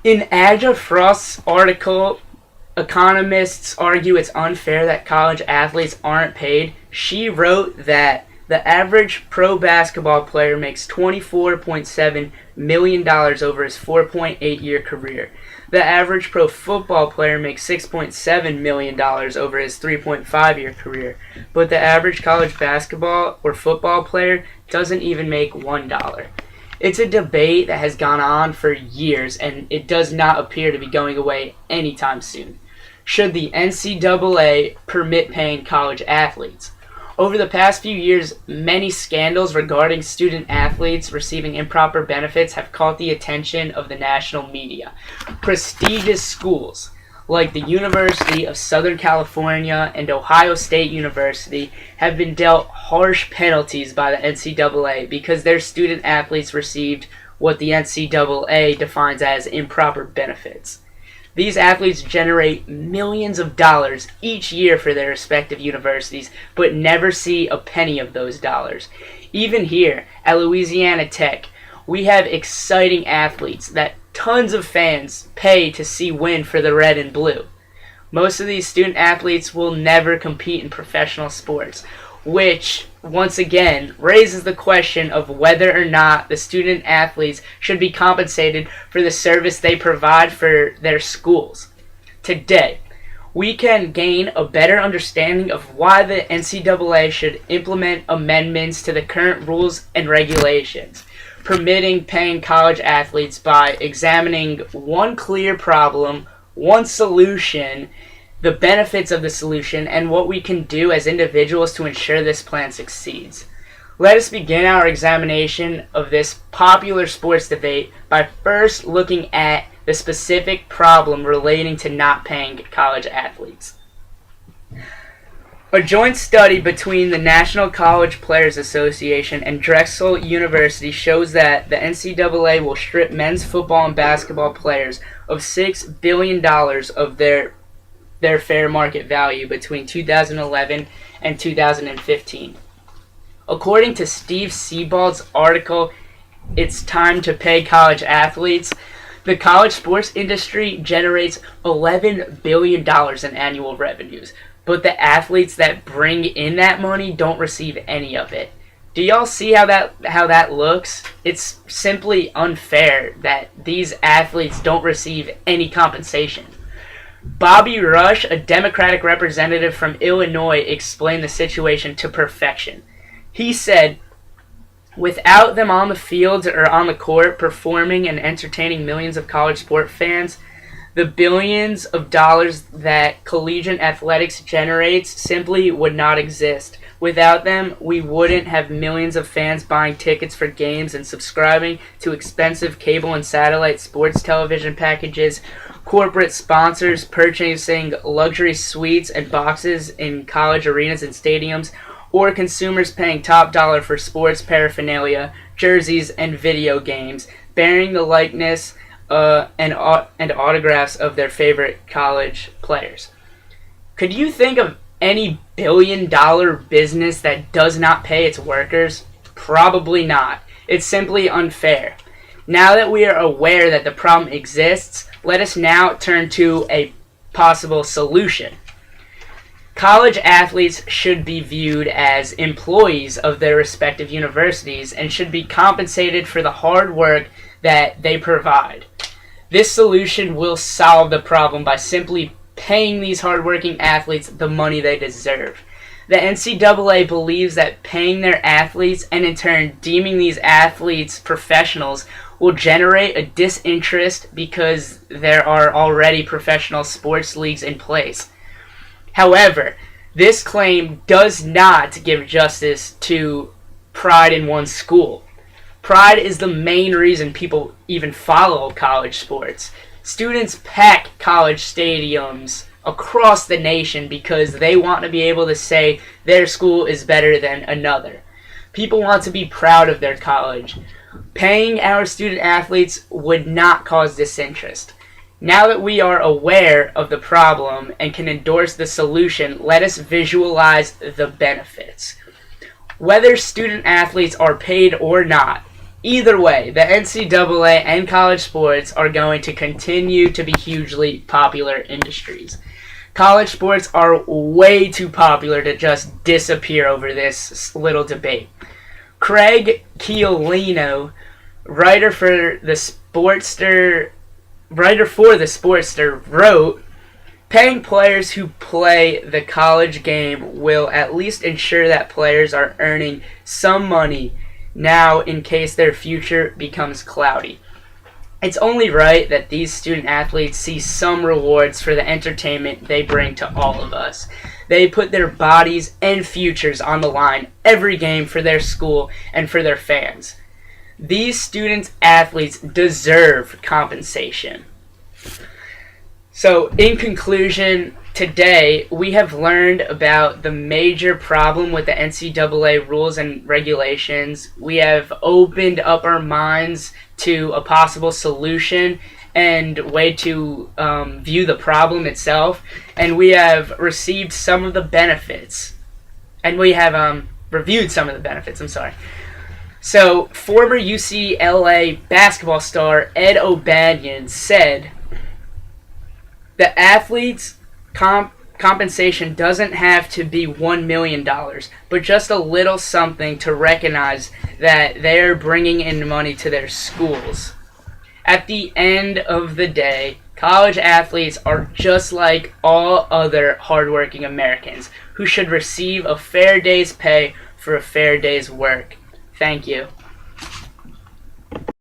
In Aja Frost's article, economists argue it's unfair that college athletes aren't paid. She wrote that the average pro basketball player makes $24.7 million over his 4.8-year career. The average pro football player makes $6.7 million over his 3.5-year career. But the average college basketball or football player doesn't even make $1. It's a debate that has gone on for years, and it does not appear to be going away anytime soon. Should the NCAA permit paying college athletes? Over the past few years, many scandals regarding student athletes receiving improper benefits have caught the attention of the national media. Prestigious schools like the University of Southern California and Ohio State University have been dealt harsh penalties by the NCAA because their student athletes received what the NCAA defines as improper benefits. These athletes generate millions of dollars each year for their respective universities, but never see a penny of those dollars. Even here at Louisiana Tech, we have exciting athletes that tons of fans pay to see win for the red and blue. Most of these student athletes will never compete in professional sports, which, once again, raises the question of whether or not the student athletes should be compensated for the service they provide for their schools. Today, we can gain a better understanding of why the NCAA should implement amendments to the current rules and regulations, permitting paying college athletes by examining one clear problem, one solution, the benefits of the solution, and what we can do as individuals to ensure this plan succeeds. Let us begin our examination of this popular sports debate by first looking at the specific problem relating to not paying college athletes. A joint study between the National College Players Association and Drexel University shows that the NCAA will strip men's football and basketball players of $6 billion of their fair market value between 2011 and 2015. According to Steve Sebald's article, It's Time to Pay College Athletes, the college sports industry generates $11 billion in annual revenues, but the athletes that bring in that money don't receive any of it. Do y'all see how that looks? It's simply unfair that these athletes don't receive any compensation. Bobby Rush, a Democratic representative from Illinois, explained the situation to perfection. He said, "Without them on the fields or on the court performing and entertaining millions of college sport fans, the billions of dollars that collegiate athletics generates simply would not exist. Without them, we wouldn't have millions of fans buying tickets for games and subscribing to expensive cable and satellite sports television packages, corporate sponsors purchasing luxury suites and boxes in college arenas and stadiums, or consumers paying top dollar for sports paraphernalia, jerseys, and video games, bearing the likeness and autographs of their favorite college players." Could you think of any billion-dollar business that does not pay its workers? Probably not. It's simply unfair. Now that we are aware that the problem exists, let us now turn to a possible solution. College athletes should be viewed as employees of their respective universities and should be compensated for the hard work that they provide. This solution will solve the problem by simply paying these hardworking athletes the money they deserve. The NCAA believes that paying their athletes and in turn deeming these athletes professionals will generate a disinterest because there are already professional sports leagues in place. However, this claim does not give justice to pride in one's school. Pride is the main reason people even follow college sports. Students pack college stadiums across the nation because they want to be able to say their school is better than another. People want to be proud of their college. Paying our student athletes would not cause disinterest. Now that we are aware of the problem and can endorse the solution, let us visualize the benefits. Whether student athletes are paid or not, Either way, the NCAA and college sports are going to continue to be hugely popular industries. College sports are way too popular to just disappear over this little debate. Craig Chiolino, writer for the Sportster, wrote, "Paying players who play the college game will at least ensure that players are earning some money now in case their future becomes cloudy. It's only right that these student athletes see some rewards for the entertainment they bring to all of us. They put their bodies and futures on the line every game for their school and for their fans. These student athletes deserve compensation." So, in conclusion, today we have learned about the major problem with the NCAA rules and regulations. We have opened up our minds to a possible solution and way to view the problem itself, and we have received some of the benefits, and we have reviewed some of the benefits. So, former UCLA basketball star Ed O'Banion said, "The athletes' compensation doesn't have to be $1 million, but just a little something to recognize that they're bringing in money to their schools. At the end of the day, college athletes are just like all other hardworking Americans who should receive a fair day's pay for a fair day's work." Thank you.